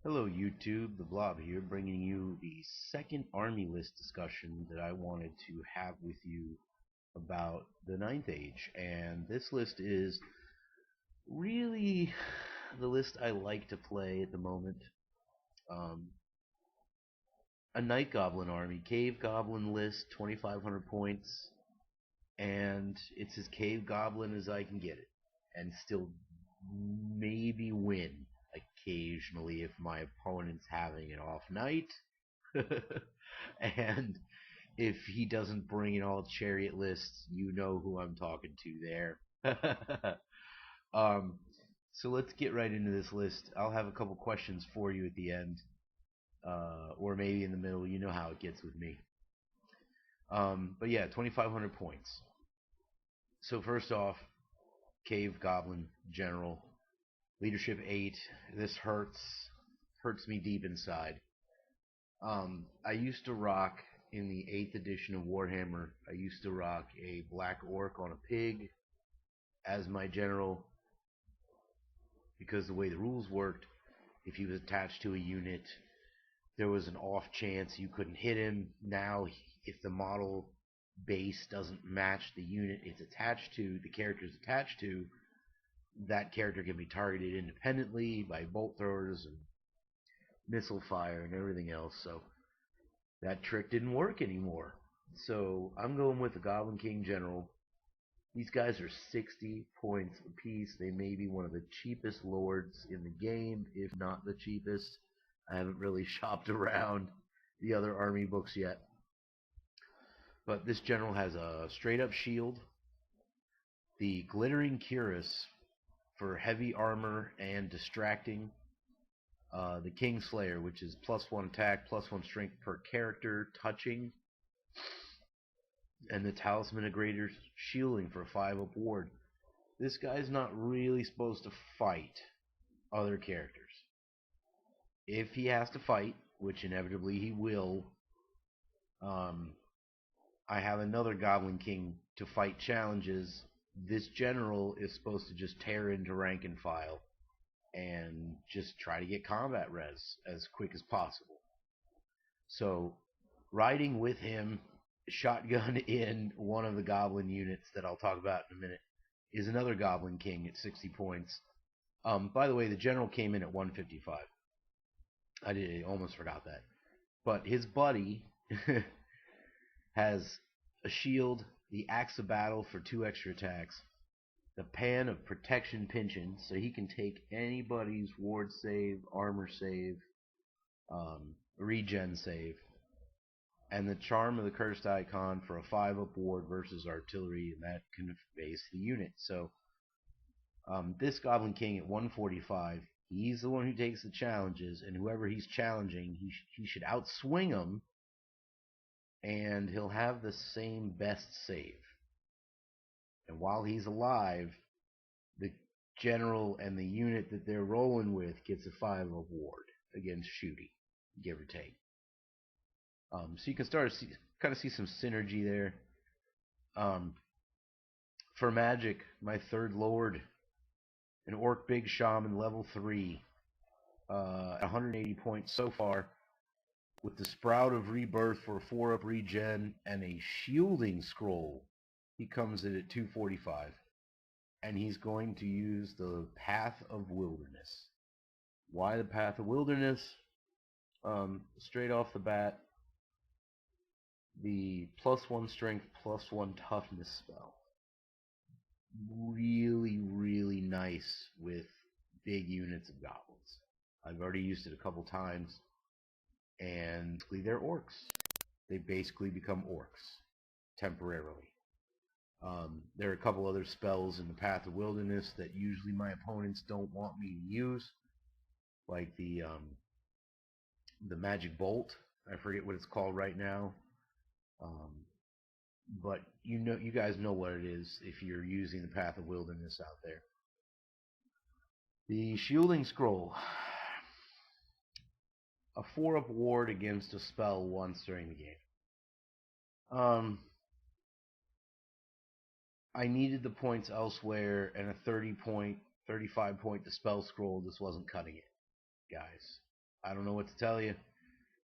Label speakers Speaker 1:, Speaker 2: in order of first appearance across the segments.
Speaker 1: Hello YouTube, theBLOB here, bringing you the second army list discussion that I wanted to have with you about the Ninth Age. And this list is really the list I like to play at the moment. A Night Goblin army, Cave Goblin list, 2,500 points, and it's as Cave Goblin as I can get it, and still maybe win occasionally if my opponent's having an off night. And if he doesn't bring in all chariot lists, you know who I'm talking to there. um, so let's get right into this list. I'll have a couple questions for you at the end, or maybe in the middle. You know how it gets with me. But yeah, 2,500 points. So first off, Cave Goblin General, Leadership 8. This hurts me deep inside. I used to rock in the 8th edition of Warhammer. I used to rock a black orc on a pig as my general, because the way the rules worked, if he was attached to a unit, there was an off chance you couldn't hit him. Now, if the model base doesn't match the unit it's attached to, the character's attached to, that character can be targeted independently by bolt throwers and missile fire and everything else. So that trick didn't work anymore. So I'm going with the Goblin King General. These guys are 60 points apiece. They may be one of the cheapest lords in the game, if not the cheapest. I haven't really shopped around the other army books yet. But this general has a straight up shield, the glittering cuirass for heavy armor and distracting, the Kingslayer, which is +1 attack, +1 strength per character, touching, and the Talisman of Greater Shielding for 5 up ward. This guy's not really supposed to fight other characters. If he has to fight, which inevitably he will, I have another Goblin King to fight challenges. This general is supposed to just tear into rank and file and just try to get combat res as quick as possible. So, riding with him, shotgun in one of the Goblin units that I'll talk about in a minute, is another Goblin King at 60 points. By the way, the general came in at 155. I almost forgot that. But his buddy has a shield, the Axe of Battle for 2 extra attacks, the Pan of Protection Pension, so he can take anybody's ward save, armor save, regen save, and the Charm of the Cursed Icon for a 5 up ward versus artillery, and that can base the unit. So this Goblin King at 145, he's the one who takes the challenges, and whoever he's challenging, he should outswing him, and he'll have the same best save. And while he's alive, the general and the unit that they're rolling with gets a 5 up ward against shooting, give or take. So you can start to kind of see some synergy there. For magic, my third lord, an Orc Big Shaman, level 3, 180 points so far, with the Sprout of Rebirth for a 4 up regen and a Shielding Scroll. He comes in at 245, and he's going to use the Path of Wilderness. Why the Path of Wilderness? Straight off the bat, the +1 strength, +1 toughness spell. Really, really nice with big units of goblins. I've already used it a couple times, and they're orcs. They basically become orcs temporarily. There are a couple other spells in the Path of Wilderness that usually my opponents don't want me to use, like the Magic Bolt. I forget what it's called right now, but you guys know what it is if you're using the Path of Wilderness out there. The Shielding Scroll, a 4 up ward against a spell once during the game. I needed the points elsewhere, and a 30 point, 35 point Dispel Scroll just wasn't cutting it, guys. I don't know what to tell you.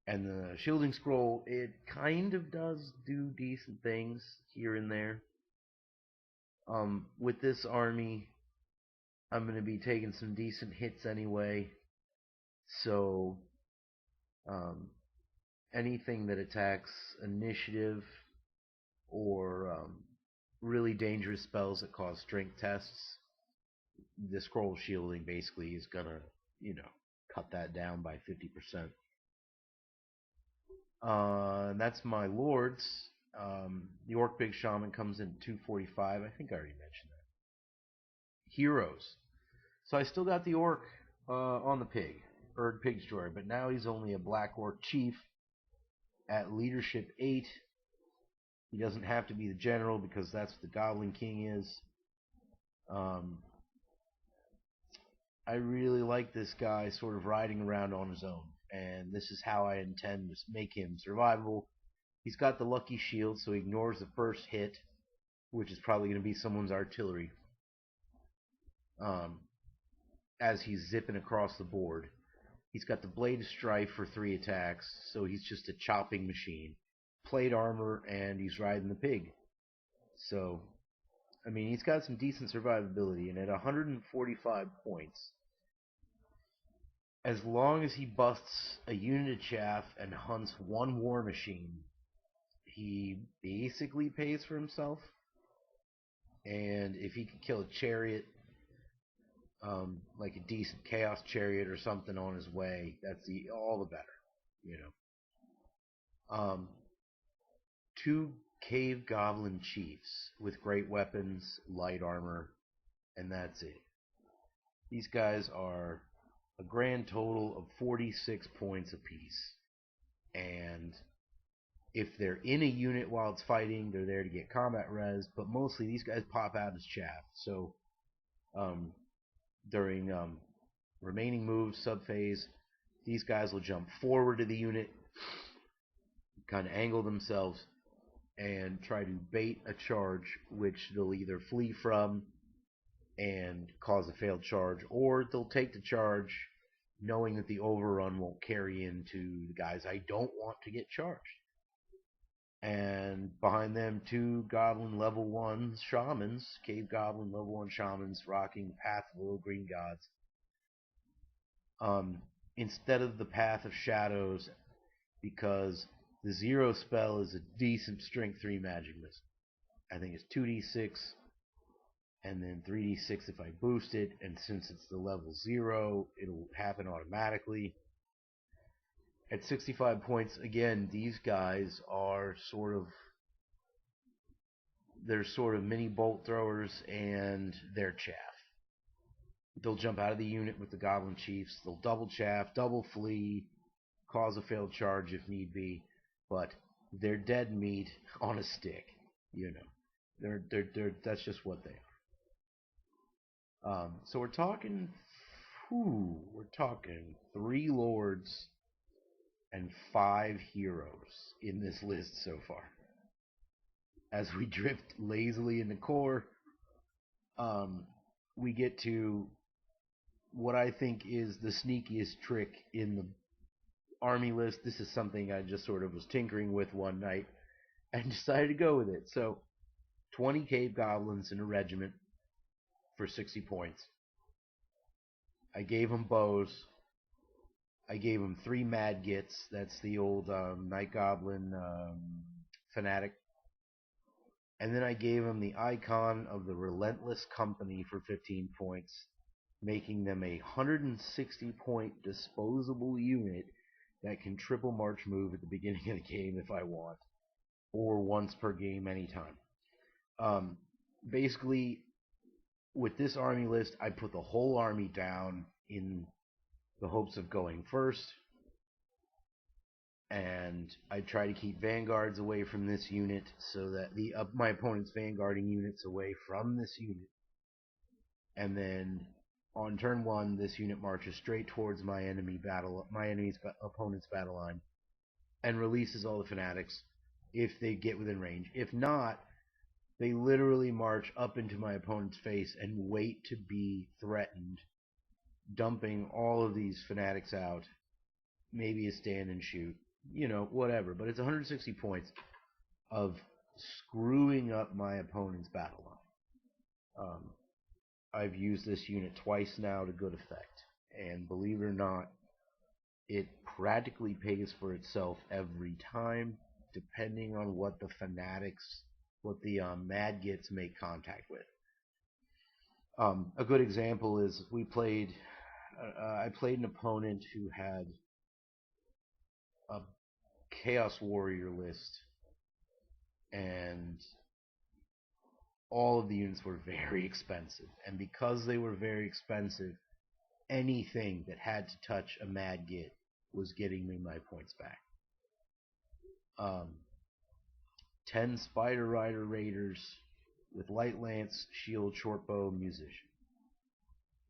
Speaker 1: And the shielding scroll, it kind of does do decent things here and there. With this army, I'm going to be taking some decent hits anyway. So, anything that attacks initiative or really dangerous spells that cause strength tests, the scroll shielding basically is going to, cut that down by 50%. And that's my lords. The Orc Big Shaman comes in 245. I think I already mentioned that. Heroes. So I still got the Orc on the pig, Erd Pig Destroyer, but now he's only a Black Orc Chief at Leadership 8. He doesn't have to be the General because that's what the Goblin King is. I really like this guy sort of riding around on his own, and this is how I intend to make him survivable. He's got the Lucky Shield, so he ignores the first hit, which is probably going to be someone's artillery, as he's zipping across the board. He's got the Blade of Strife for 3 attacks, so he's just a chopping machine. Plate armor, and he's riding the pig. So, I mean, he's got some decent survivability, and at 145 points, as long as he busts a unit of chaff and hunts 1 war machine, he basically pays for himself. And if he can kill a chariot, like a decent chaos chariot or something on his way, that's all the better, 2 Cave Goblin Chiefs with great weapons, light armor, and that's it. These guys are a grand total of 46 points apiece. And if they're in a unit while it's fighting, they're there to get combat res, but mostly these guys pop out as chaff. So during remaining moves, sub-phase, these guys will jump forward to the unit, kind of angle themselves, and try to bait a charge, which they'll either flee from and cause a failed charge, or they'll take the charge knowing that the overrun won't carry into the guys I don't want to get charged. And behind them, 2 Goblin level 1 Shamans, Cave Goblin level 1 Shamans, rocking Path of Little Green Gods. Instead of the Path of Shadows, because the 0 spell is a decent strength 3 magic missile. I think it's 2d6 and then 3d6 if I boost it, and since it's the level 0, it'll happen automatically. At 65 points, again, these guys are they're sort of mini bolt throwers, and they're chaff. They'll jump out of the unit with the Goblin Chiefs, they'll double chaff, double flee, cause a failed charge if need be, but they're dead meat on a stick, They're that's just what they are. So we're talking 3 lords and 5 heroes in this list so far. As we drift lazily into core, we get to what I think is the sneakiest trick in the army list. This is something I just sort of was tinkering with one night and decided to go with it. So 20 Cave Goblins in a regiment for 60 points. I gave them bows. I gave them 3 Mad Gits. That's the old Night Goblin fanatic. And then I gave them the icon of the Relentless Company for 15 points, making them a 160-point disposable unit that can triple march move at the beginning of the game if I want, or once per game anytime. Basically, with this army list, I put the whole army down in the hopes of going first, and I try to keep vanguards away from this unit so that my opponent's vanguarding units away from this unit, and then on turn 1, this unit marches straight towards my opponent's battle line and releases all the fanatics if they get within range. If not, they literally march up into my opponent's face and wait to be threatened, dumping all of these fanatics out maybe a stand and shoot, whatever. But it's 160 points of screwing up my opponent's battle line. I've used this unit twice now to good effect, and believe it or not, it practically pays for itself every time, depending on what the fanatics, what the Mad Gits make contact with. A good example is I played an opponent who had a Chaos Warrior list, and all of the units were very expensive. And because they were very expensive, anything that had to touch a Mad Git was getting me my points back. 10 Spider Rider Raiders with Light Lance, Shield, Shortbow, Musician.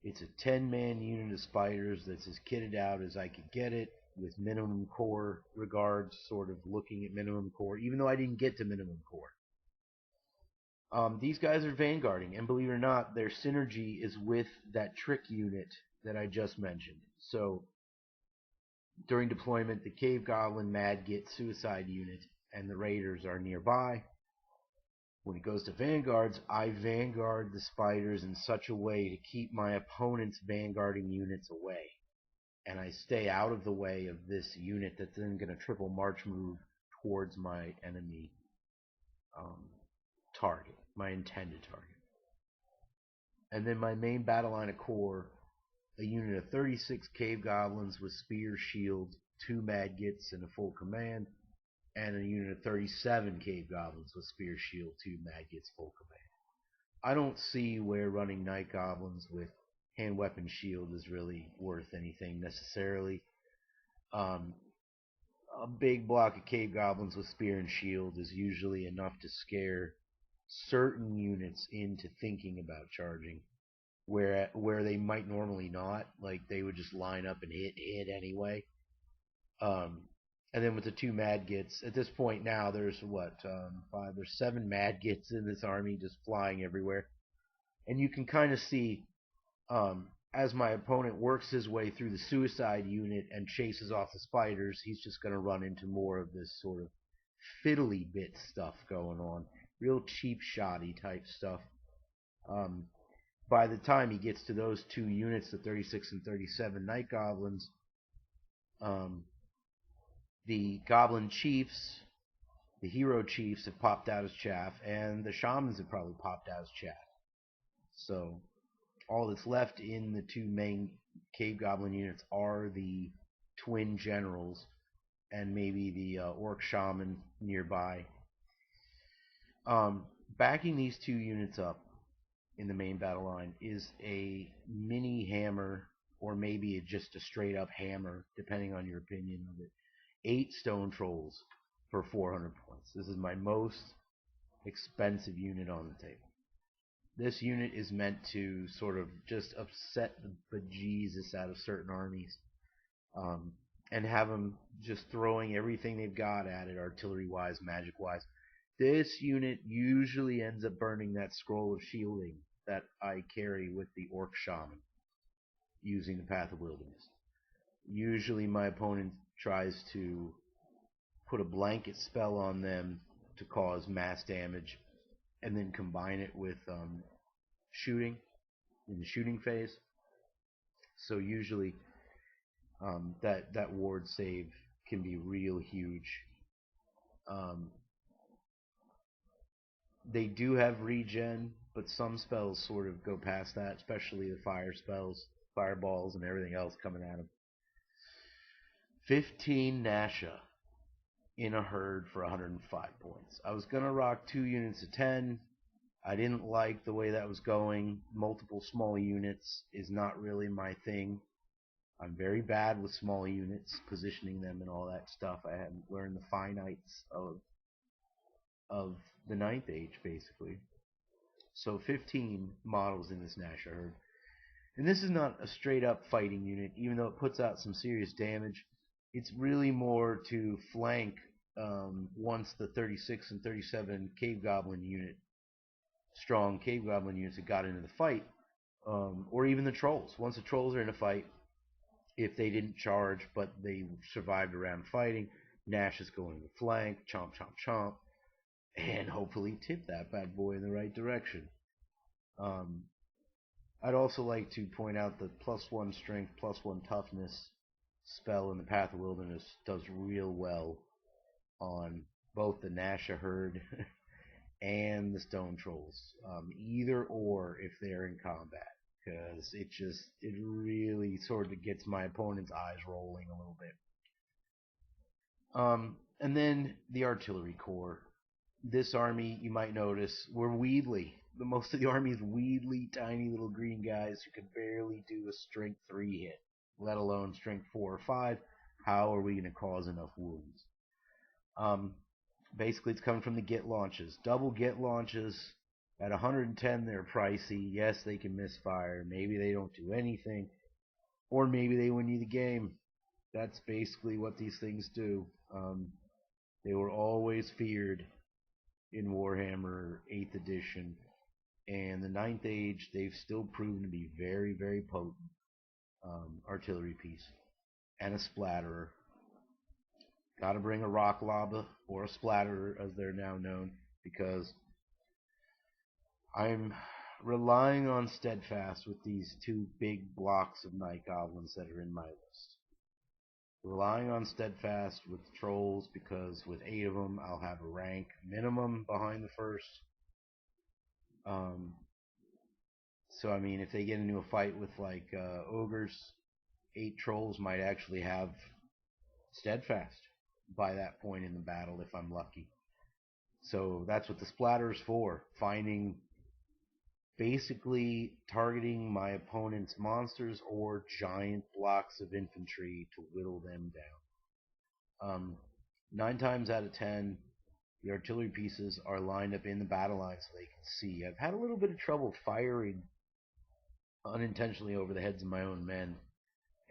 Speaker 1: It's a 10-man unit of spiders that's as kitted out as I could get it, with minimum core regards, sort of looking at minimum core, even though I didn't get to minimum core. These guys are vanguarding, and believe it or not, their synergy is with that trick unit that I just mentioned. So, during deployment, the Cave Goblin, Mad Git, Suicide unit, and the Raiders are nearby. When it goes to Vanguards, I Vanguard the spiders in such a way to keep my opponent's vanguarding units away. And I stay out of the way of this unit that's then going to triple march move towards my enemy target, my intended target. And then my main battle line of core, a unit of 36 Cave Goblins with Spear, Shield, 2 Mad Gits, and a full command, and a unit of 37 Cave Goblins with Spear, Shield, 2 Mad Gits, full command. I don't see where running Night Goblins with hand weapon shield is really worth anything necessarily. A big block of Cave Goblins with Spear and Shield is usually enough to scare certain units into thinking about charging, where they might normally not. Like, they would just line up and hit anyway. And then with the 2 Mad Gits, at this point now, there's there's 7 Mad Gits in this army just flying everywhere. And you can kind of see, as my opponent works his way through the Suicide unit and chases off the spiders, he's just going to run into more of this sort of fiddly bit stuff going on. Real cheap shoddy type stuff. By the time he gets to those 2 units, the 36 and 37 Night Goblins, the Goblin Chiefs, the Hero Chiefs have popped out as chaff, and the Shamans have probably popped out as chaff. So all that's left in the 2 main Cave Goblin units are the Twin Generals and maybe the Orc Shaman nearby. Backing these 2 units up in the main battle line is a mini hammer, or maybe just a straight up hammer, depending on your opinion of it. 8 Stone Trolls for 400 points. This is my most expensive unit on the table. This unit is meant to sort of just upset the bejesus out of certain armies, and have them just throwing everything they've got at it, artillery-wise, magic-wise. This unit usually ends up burning that scroll of shielding that I carry with the Orc Shaman, using the Path of Wilderness. Usually my opponent tries to put a blanket spell on them to cause mass damage, and then combine it with shooting in the shooting phase. So usually that ward save can be real huge. They do have regen, but some spells sort of go past that, especially the fire spells, fireballs, and everything else coming at them. 15 Nasha in a herd for 105 points. I was going to rock 2 units of 10. I didn't like the way that was going. Multiple small units is not really my thing. I'm very bad with small units, positioning them and all that stuff. I hadn't learned the finites of the 9th age, basically. So 15 models in this Nasha herd. And this is not a straight up fighting unit, even though it puts out some serious damage. It's really more to flank once the 36 and 37 Cave Goblin unit, strong Cave Goblin units that got into the fight, or even the Trolls. Once the Trolls are in a fight, If they didn't charge, but they survived around fighting, Nash is going to flank, chomp, chomp, chomp, and hopefully tip that bad boy in the right direction. Um, I'd also like to point out that +1 strength, +1 toughness spell in the Path of Wilderness does real well on both the Nasha herd and the Stone Trolls. Either or if they're in combat. Because it really sort of gets my opponent's eyes rolling a little bit. And then the Artillery Corps. This army, you might notice, we're Weedly. The most of the army is Weedly, tiny little green guys who can barely do a strength 3 hit, let alone strength 4 or 5. How are we going to cause enough wounds? Basically, it's coming from the get launches. Double get launches at 110, they're pricey. Yes, they can misfire. Maybe they don't do anything. Or maybe they win you the game. That's basically what these things do. They were always feared in Warhammer 8th edition. And the 9th Age, they've still proven to be very, very potent artillery piece. And a splatterer. Got to bring a rock lava or a splatterer, as they're now known, because I'm relying on Steadfast with these 2 big blocks of Night Goblins that are in my list. Relying on Steadfast with Trolls because with 8 of them I'll have a rank minimum behind the first. So I mean, if they get into a fight with like Ogres, 8 Trolls might actually have Steadfast by that point in the battle if I'm lucky. So that's what the splatter's for, finding, basically targeting my opponent's monsters or giant blocks of infantry to whittle them down. 9 times out of 10, the artillery pieces are lined up in the battle line so they can see. I've had a little bit of trouble firing unintentionally over the heads of my own men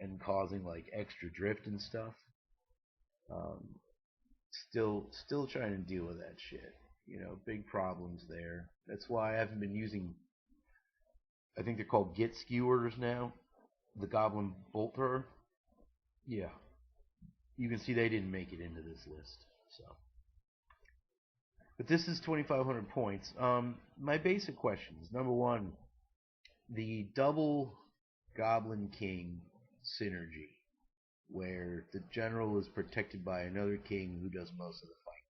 Speaker 1: and causing like extra drift and stuff. Still trying to deal with that shit. You know, big problems there. That's why I haven't been using, I think they're called Git skewers now. The Goblin Bolt Thrower. Yeah. You can see they didn't make it into this list. So, but this is 2,500 points. My basic questions. Number 1, the double Goblin King synergy, where the general is protected by another king who does most of the fight.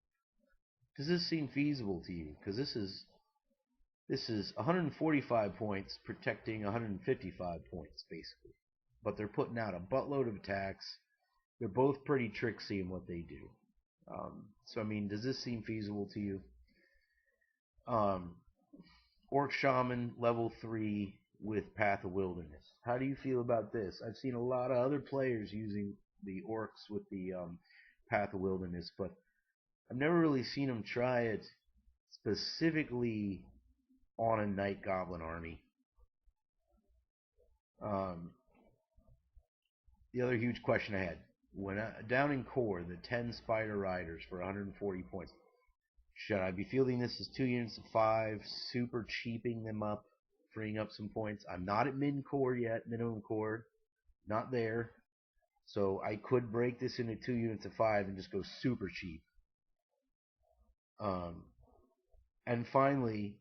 Speaker 1: Does this seem feasible to you? Because this is 145 points protecting 155 points, basically. But they're putting out a buttload of attacks. They're both pretty tricksy in what they do. So, I mean, does this seem feasible to you? Orc Shaman, level 3 with Path of Wilderness. How do you feel about this? I've seen a lot of other players using the Orcs with the Path of Wilderness, but I've never really seen them try it specifically on a Night Goblin army. The other huge question I had, when down in core, the 10 Spider Riders for 140 points, should I be fielding this as 2 units of 5, super cheaping them up, freeing up some points? I'm not at min core yet, minimum core, not there. So I could break this into 2 units of 5 and just go super cheap. And finally,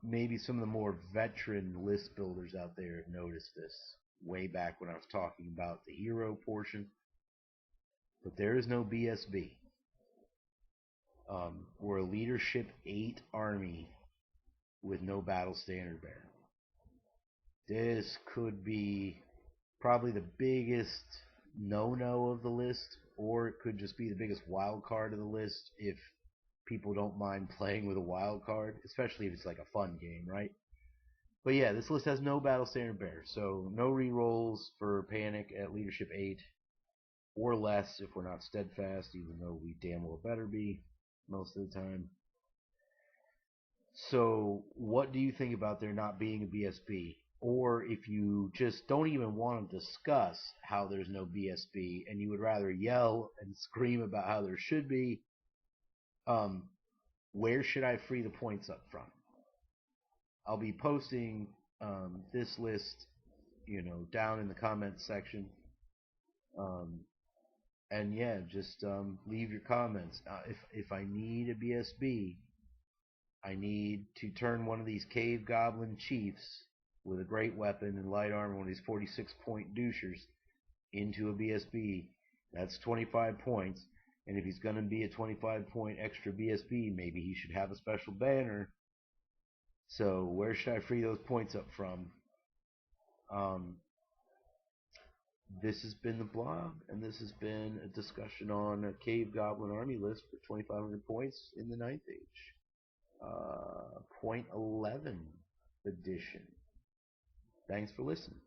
Speaker 1: maybe some of the more veteran list builders out there have noticed this way back when I was talking about the hero portion. But there is no BSB. We're a leadership 8 army with no battle standard bearer. This could be probably the biggest no-no of the list, or it could just be the biggest wild card of the list if people don't mind playing with a wild card, especially if it's like a fun game, right? But yeah, this list has no battle standard bearer, so no rerolls for Panic at leadership 8, or less if we're not steadfast, even though we damn well better be most of the time. So what do you think about there not being a BSB? Or if you just don't even want to discuss how there's no BSB and you would rather yell and scream about how there should be, where should I free the points up from? I'll be posting this list down in the comments section. Um, and yeah, just leave your comments. If I need a BSB, I need to turn one of these Cave Goblin chiefs with a great weapon and light armor, one of these 46-point douchers, into a BSB. That's 25 points. And if he's going to be a 25-point extra BSB, maybe he should have a special banner. So where should I free those points up from? Um, this has been the blog, and this has been a discussion on a Cave Goblin army list for 2,500 points in the 9th Age. Point 11 edition. Thanks for listening.